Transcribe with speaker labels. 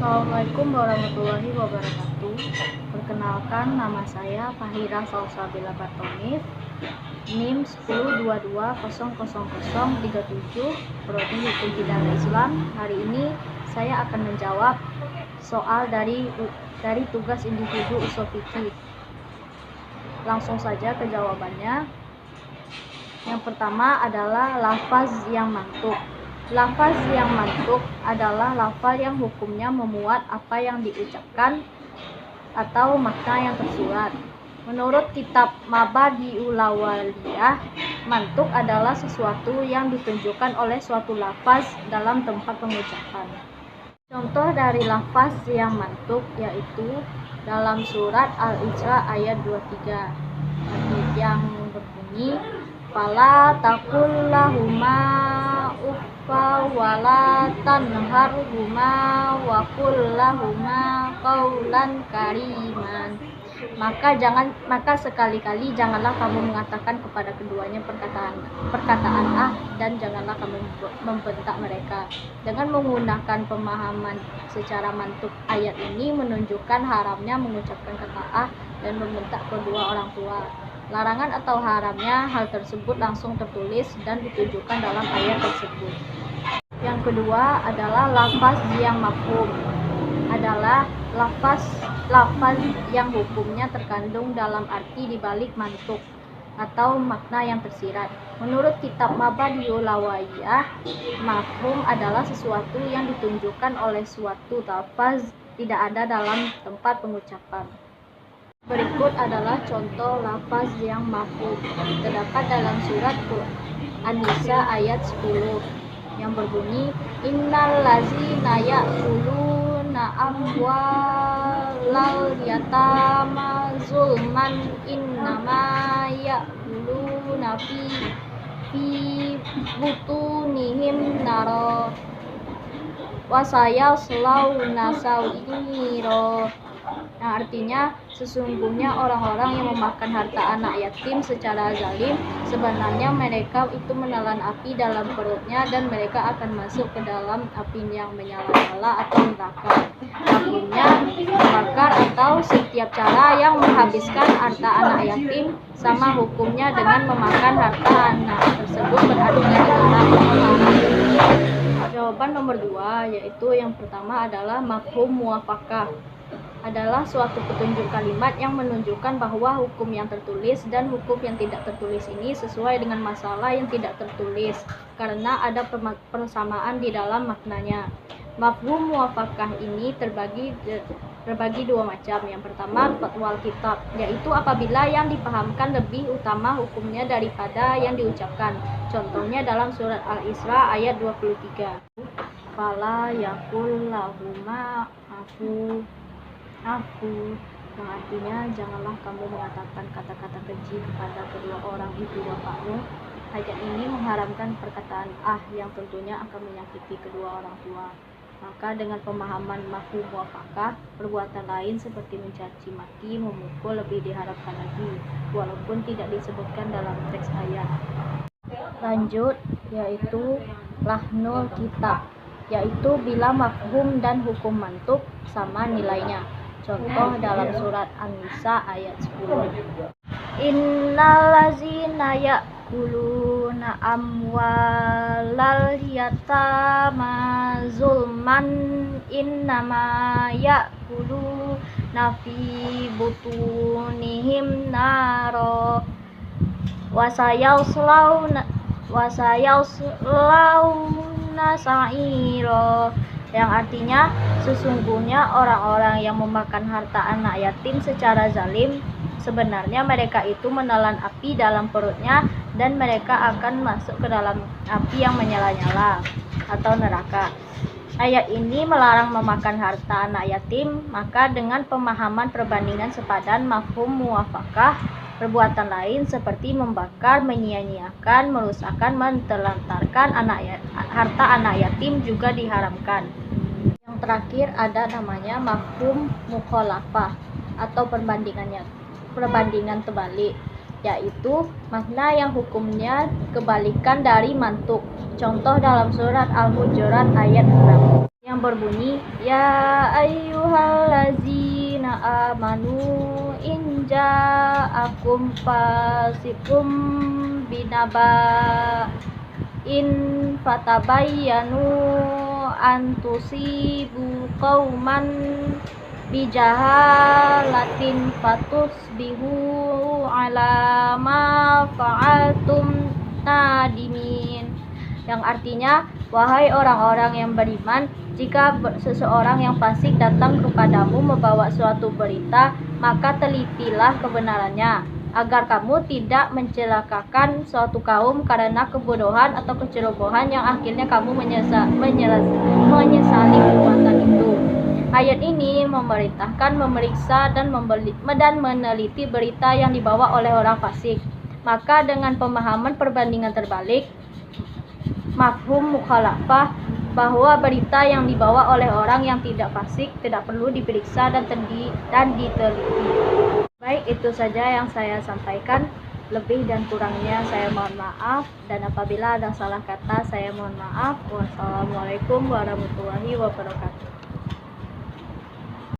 Speaker 1: Assalamualaikum warahmatullahi wabarakatuh. Perkenalkan, nama saya Fahira Salsabila Bartonif, NIM 1022000037, Prodi Hukum Pidana Islam. Hari ini saya akan menjawab soal dari tugas individu usul fikih. Langsung saja ke jawabannya. Yang pertama adalah lafaz yang mantuk. Lafaz yang mantuk adalah lafaz yang hukumnya memuat apa yang diucapkan atau makna yang tersurat. Menurut kitab Mabadi'ul Awaliyah, mantuk adalah sesuatu yang ditunjukkan oleh suatu lafaz dalam tempat pengucapan. Contoh dari lafaz yang mantuk yaitu dalam surat Al-Isra ayat 23 yang berbunyi, fala taqul lahuma uffa wala tanharhuma wa qul lahuma qaulan kariman. Maka sekali-kali janganlah kamu mengatakan kepada keduanya perkataan dan janganlah kamu membentak mereka. Dengan menggunakan pemahaman secara mantuk, ayat ini menunjukkan haramnya mengucapkan kata dan membentak kedua orang tua. Larangan atau haramnya hal tersebut langsung tertulis dan ditunjukkan dalam ayat tersebut. Yang kedua adalah lafaz yang mafhum. Adalah lafaz yang hukumnya terkandung dalam arti dibalik mantuk atau makna yang tersirat. Menurut kitab Mabadi'ul Awaliyah, mafhum adalah sesuatu yang ditunjukkan oleh suatu lafaz tidak ada dalam tempat pengucapan. Berikut adalah contoh lafaz yang mafhum terdapat dalam surat An-Nisa ayat 10 yang berbunyi, innal ladzina ya'kuluna amwalal yatama zulman innama ya'kuluna fi butunihim naro wa sayaslawna sa'ira. Yang artinya, sesungguhnya orang-orang yang memakan harta anak yatim secara zalim, sebenarnya mereka itu menelan api dalam perutnya dan mereka akan masuk ke dalam api yang menyala-nyala atau neraka. Hukumnya membakar atau setiap cara yang menghabiskan harta anak yatim sama hukumnya dengan memakan harta anak tersebut berarti dilarang. Jawaban nomor 2 yaitu yang pertama adalah mafhum muwafaqah. Adalah suatu petunjuk kalimat yang menunjukkan bahwa hukum yang tertulis dan hukum yang tidak tertulis ini sesuai dengan masalah yang tidak tertulis karena ada persamaan di dalam maknanya. Mafhum muwafaqah ini terbagi dua macam. Yang pertama, fatwal kitab, yaitu apabila yang dipahamkan lebih utama hukumnya daripada yang diucapkan. Contohnya dalam surat Al-Isra ayat 23. Fala yakul lahuma aku, yang artinya janganlah kamu mengatakan kata-kata keji kepada kedua orang ibu bapakmu. Ayat ini mengharamkan perkataan yang tentunya akan menyakiti kedua orang tua. Maka dengan pemahaman mafhum muwafaqah, perbuatan lain seperti mencaci maki, memukul lebih diharapkan lagi, walaupun tidak disebutkan dalam teks ayat. Lanjut, yaitu lahnul kitab, yaitu bila mafhum dan hukum mantuk sama nilainya. Contoh dalam surat An-Nisa ayat 10. Innal ladzina ya'kuluna amwalal yatama zulman innama ya'kuluna fi butunihim naro wa sayaslawna sa'ira. Yang artinya, sesungguhnya orang-orang yang memakan harta anak yatim secara zalim, sebenarnya mereka itu menelan api dalam perutnya dan mereka akan masuk ke dalam api yang menyala-nyala atau neraka. Ayat ini melarang memakan harta anak yatim, maka dengan pemahaman perbandingan sepadan mafhum muwafaqah, perbuatan lain seperti membakar, menyia-nyiakan, merusakkan, mentelantarkan harta anak yatim juga diharamkan. Yang terakhir ada namanya mafhum mukhalafah atau perbandingan terbalik, yaitu makna yang hukumnya kebalikan dari mantuk. Contoh dalam surat Al-Hujurat ayat 6 yang berbunyi, ya ayyuhallazina amanu in ja'akum fasikum binaba in fatabayyanu an tusibu qauman bijahalatin fatusbihu ala ma fa'altum nadimin, yang artinya, wahai orang-orang yang beriman, jika seseorang yang fasik datang kepadamu membawa suatu berita, maka telitilah kebenarannya, agar kamu tidak mencelakakan suatu kaum karena kebodohan atau kecerobohan yang akhirnya kamu menyesali perbuatan itu. Ayat ini memerintahkan memeriksa dan meneliti berita yang dibawa oleh orang fasik. Maka dengan pemahaman perbandingan terbalik, mafhum mukhalafah, bahwa berita yang dibawa oleh orang yang tidak fasik tidak perlu diperiksa dan diteliti. Baik, itu saja yang saya sampaikan. Lebih dan kurangnya saya mohon maaf, dan apabila ada salah kata saya mohon maaf. Wassalamualaikum warahmatullahi wabarakatuh.